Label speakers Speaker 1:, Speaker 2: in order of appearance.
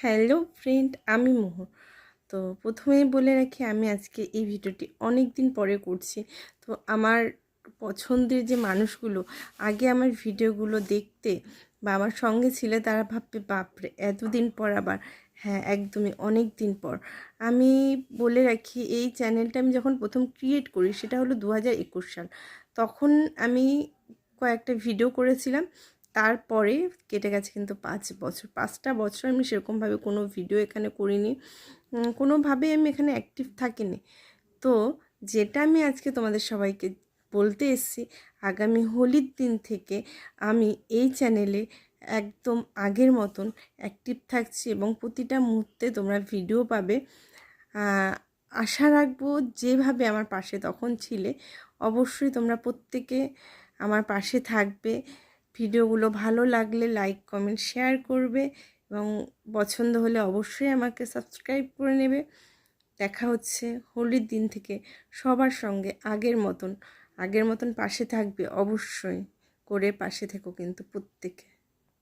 Speaker 1: Hello friend, আমি মোহর। তো প্রথমেই বলে রাখি, আমি আজকে এই ভিডিওটি অনেক দিন পরে করছি। তো আমার পছন্দের যে মানুষগুলো আগে আমার ভিডিওগুলো দেখতে বা আমার সঙ্গে ছিল, তারা ভাববে বাপরে এতদিন পর আবার। হ্যাঁ, একদমই অনেক দিন পর। আমি বলে রাখি, এই চ্যানেলটা আমি যখন প্রথম ক্রিয়েট করি সেটা হলো 2021 সাল। তখন আমি কয়েকটা ভিডিও করেছিলাম। তারপরে কেটে গেছে কিন্তু 5 বছর। 5টা বছর আমি সেরকমভাবে কোনো ভিডিও এখানে করিনি, কোনোভাবে আমি এখানে অ্যাক্টিভ থাকিনি। তো যেটা আমি আজকে তোমাদের সবাইকে বলতে এসেছি, আগামী হোলির দিন থেকে আমি এই চ্যানেলে একদম আগের মতন অ্যাক্টিভ থাকছি এবং প্রতিটা মুহূর্তে তোমরা ভিডিও পাবে। আশা রাখবো যেভাবে আমার পাশে তখন ছিলে, অবশ্যই তোমরা প্রত্যেকে আমার পাশে থাকবে। ভিডিওগুলো ভালো লাগলে লাইক কমেন্ট শেয়ার করবে এবং পছন্দ হলে অবশ্যই আমাকে সাবস্ক্রাইব করে নেবে। দেখা হচ্ছে হোলির দিন থেকে সবার সঙ্গে আগের মতন পাশে থাকবে, অবশ্যই করে পাশে থেকো কিন্তু প্রত্যেকে।